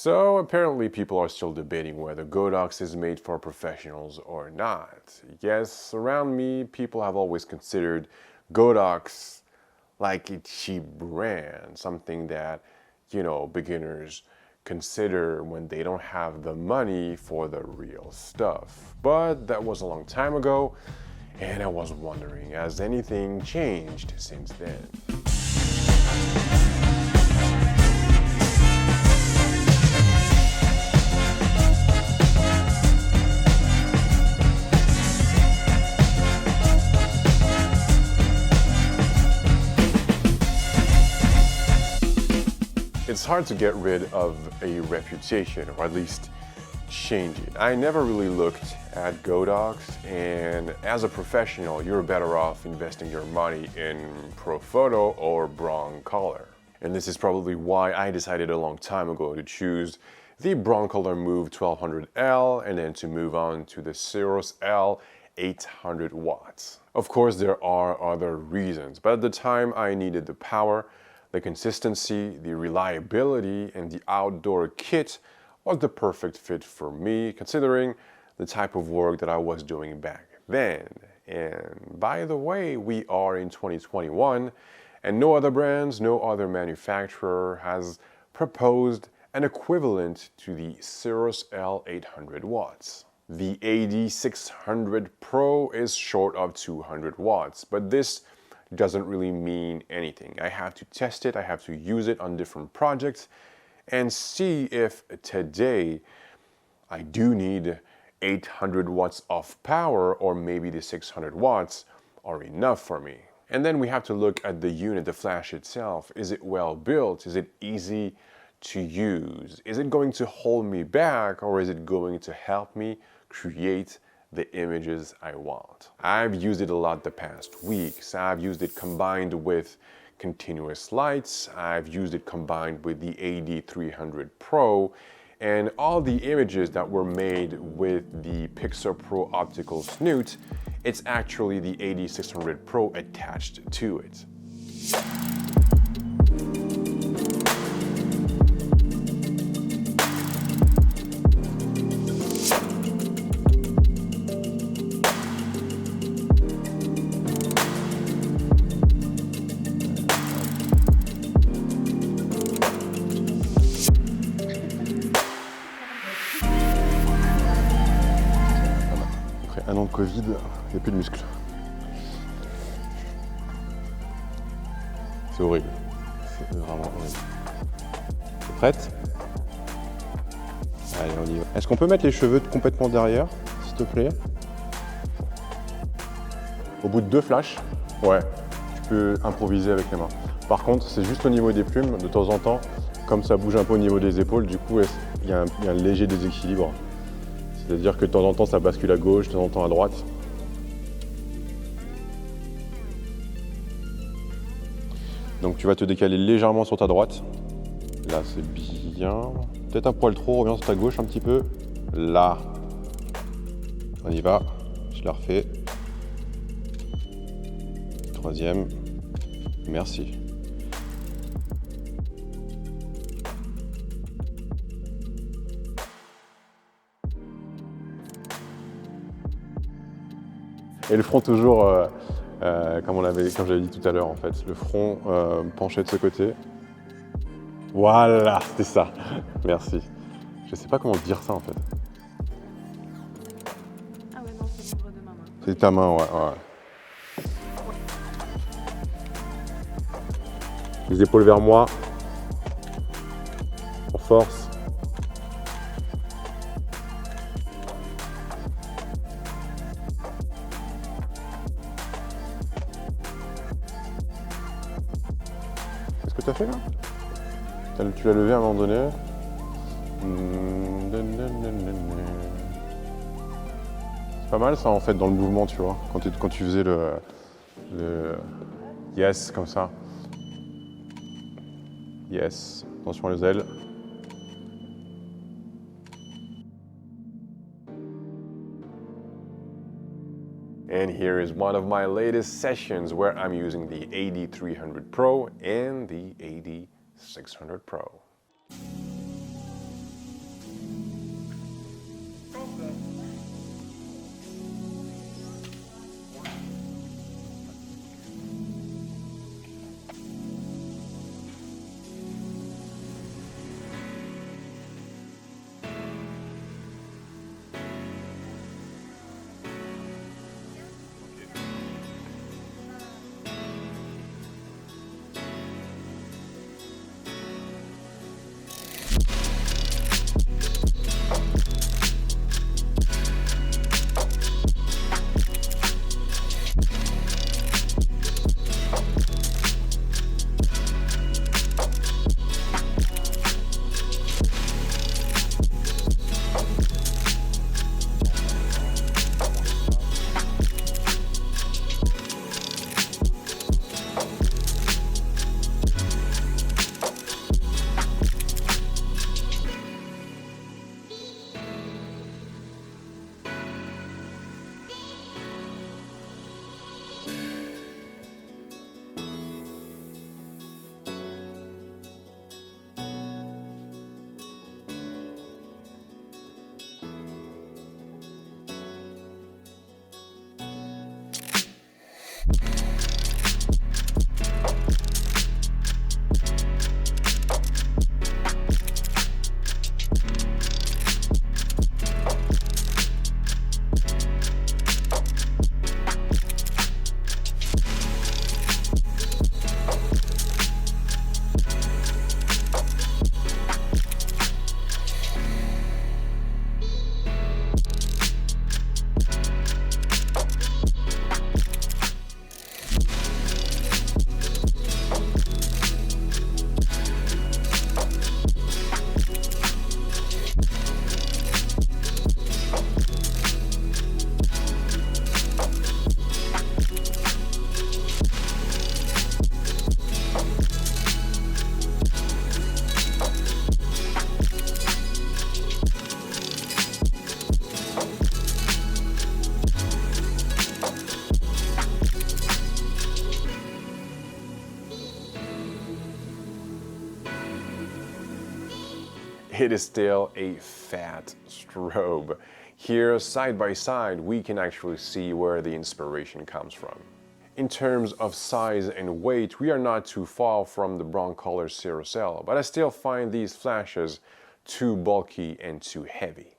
So apparently people are still debating whether GODOX is made for professionals or not. Yes, around me, people have always considered GODOX like a cheap brand, something that, beginners consider when they don't have the money for the real stuff. But that was a long time ago, and I was wondering, has anything changed since then? It's hard to get rid of a reputation, or at least change it. I never really looked at GODOX, and as a professional, you're better off investing your money in pro photo or Broncolor. And this is probably why I decided a long time ago to choose the Broncolor Move 1200L and then to move on to the Cirrus L 800 watts. Of course, there are other reasons, but at the time I needed the power, the consistency, the reliability, and the outdoor kit was the perfect fit for me, considering the type of work that I was doing back then. And by the way, we are in 2021, and no other brands, no other manufacturer has proposed an equivalent to the Cirrus L 800 watts. The AD600pro is short of 200 watts, but this doesn't really mean anything. I have to test it, I have to use it on different projects and see if today I do need 800 watts of power, or maybe the 600 watts are enough for me. And then we have to look at the unit, the flash itself. Is it well built? Is it easy to use? Is it going to hold me back, or is it going to help me create the images I want? I've used it a lot the past weeks. I've used it combined with continuous lights. I've used it combined with the AD300pro, and all the images that were made with the Pixar Pro optical snoot, it's actually the AD600pro attached to it. Un an de Covid, il n'y a plus de muscles. C'est horrible. C'est vraiment horrible. T'es prête? Allez, on y va. Est-ce qu'on peut mettre les cheveux complètement derrière, s'il te plaît? Au bout de 2 flashs, ouais, tu peux improviser avec les mains. Par contre, c'est juste au niveau des plumes, de temps en temps, comme ça bouge un peu au niveau des épaules, du coup, il y a un léger déséquilibre. C'est-à-dire que de temps en temps, ça bascule à gauche, de temps en temps à droite. Donc tu vas te décaler légèrement sur ta droite. Là, c'est bien. Peut-être un poil trop, reviens sur ta gauche un petit peu. Là. On y va. Je la refais. Troisième. Merci. Et le front toujours, comme j'avais dit tout à l'heure en fait, le front penché de ce côté. Voilà, c'était ça. Merci. Je sais pas comment dire ça en fait. Ah ouais, non, c'est libre de ma main. C'est ta main, ouais. Les épaules vers moi. On force. Qu'est-ce que tu as fait là? Tu l'as levé à un moment donné. C'est pas mal ça en fait dans le mouvement, tu vois, quand tu faisais le yes comme ça. Yes, attention les ailes. And here is one of my latest sessions where I'm using the AD300pro and the AD600pro. it is still a fat strobe. Here, side by side, we can actually see where the inspiration comes from. In terms of size and weight, we are not too far from the Broncolor Cerocell, but I still find these flashes too bulky and too heavy.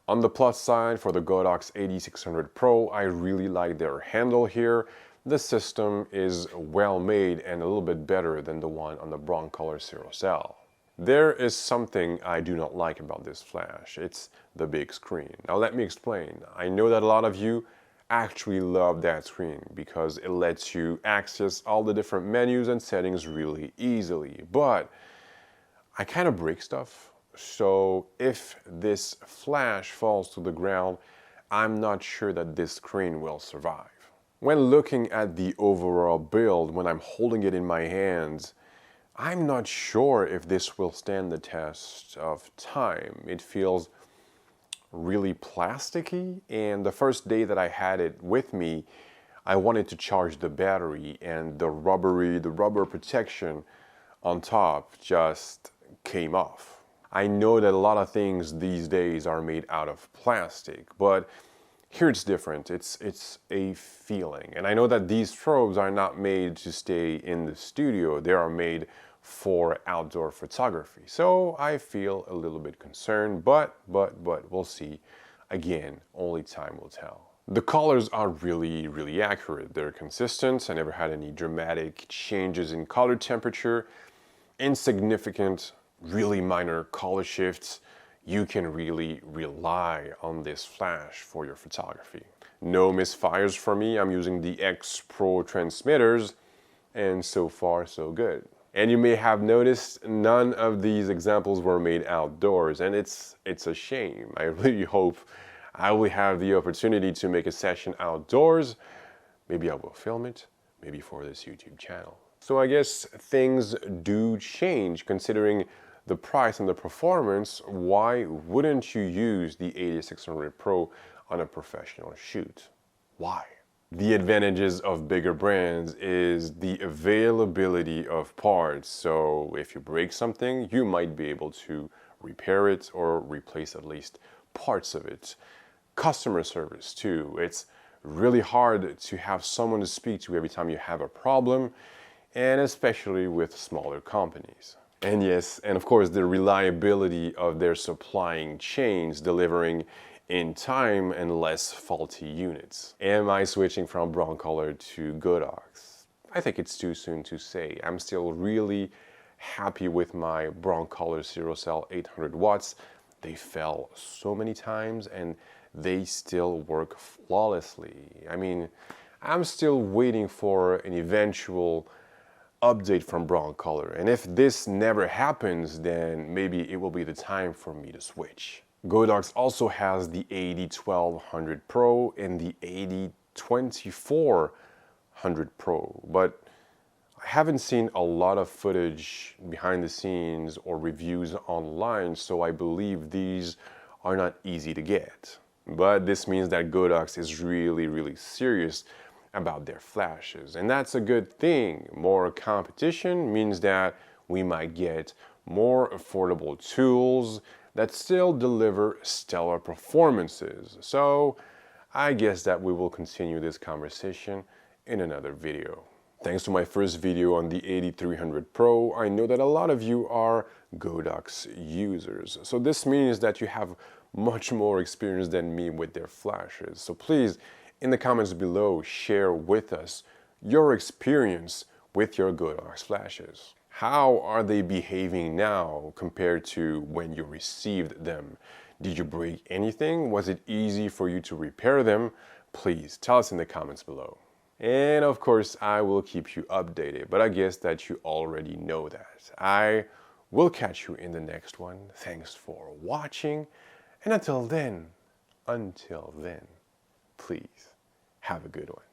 On the plus side, for the GODOX AD600pro, I really like their handle here. The system is well made and a little bit better than the one on the Broncolor Cerocell. There is something I do not like about this flash. It's the big screen. Now let me explain. I know that a lot of you actually love that screen because it lets you access all the different menus and settings really easily. But I kind of break stuff. So if this flash falls to the ground, I'm not sure that this screen will survive. When looking at the overall build, when I'm holding it in my hands, I'm not sure if this will stand the test of time. It feels really plasticky, and the first day that I had it with me, I wanted to charge the battery, and the rubber protection on top just came off. I know that a lot of things these days are made out of plastic, but here it's different. It's a feeling. And I know that these strobes are not made to stay in the studio. They are made for outdoor photography. So I feel a little bit concerned, but we'll see. Again, only time will tell. The colors are really accurate. They're consistent. I never had any dramatic changes in color temperature. Insignificant, really minor color shifts. You can really rely on this flash for your photography. No misfires for me. I'm using the X Pro transmitters, and so far so good. And you may have noticed none of these examples were made outdoors, and it's a shame. I really hope I will have the opportunity to make a session outdoors. Maybe I will film it, maybe for this YouTube channel. So I guess things do change considering the price and the performance. Why wouldn't you use the AD600pro on a professional shoot? Why? The advantages of bigger brands is the availability of parts. So if you break something, you might be able to repair it or replace at least parts of it. Customer service too. It's really hard to have someone to speak to every time you have a problem, and especially with smaller companies. And yes, and of course, the reliability of their supplying chains, delivering in time and less faulty units. Am I switching from Broncolor to GODOX? I think it's too soon to say. I'm still really happy with my Broncolor Cerocell 800 watts. They fell so many times and they still work flawlessly. I mean, I'm still waiting for an eventual update from Broncolor, and if this never happens, then maybe it will be the time for me to switch. GODOX also has the AD1200pro and the AD2400pro, but I haven't seen a lot of footage behind the scenes or reviews online, so I believe these are not easy to get. But this means that GODOX is really serious about their flashes, and that's a good thing. More competition means that we might get more affordable tools that still deliver stellar performances. So I guess that we will continue this conversation in another video. Thanks to my first video on the AD300pro, I know that a lot of you are GODOX users. So this means that you have much more experience than me with their flashes. So please, in the comments below, share with us your experience with your GODOX flashes. How are they behaving now compared to when you received them? Did you break anything? Was it easy for you to repair them? Please tell us in the comments below. And of course, I will keep you updated, but I guess that you already know that. I will catch you in the next one. Thanks for watching, and until then, please have a good one.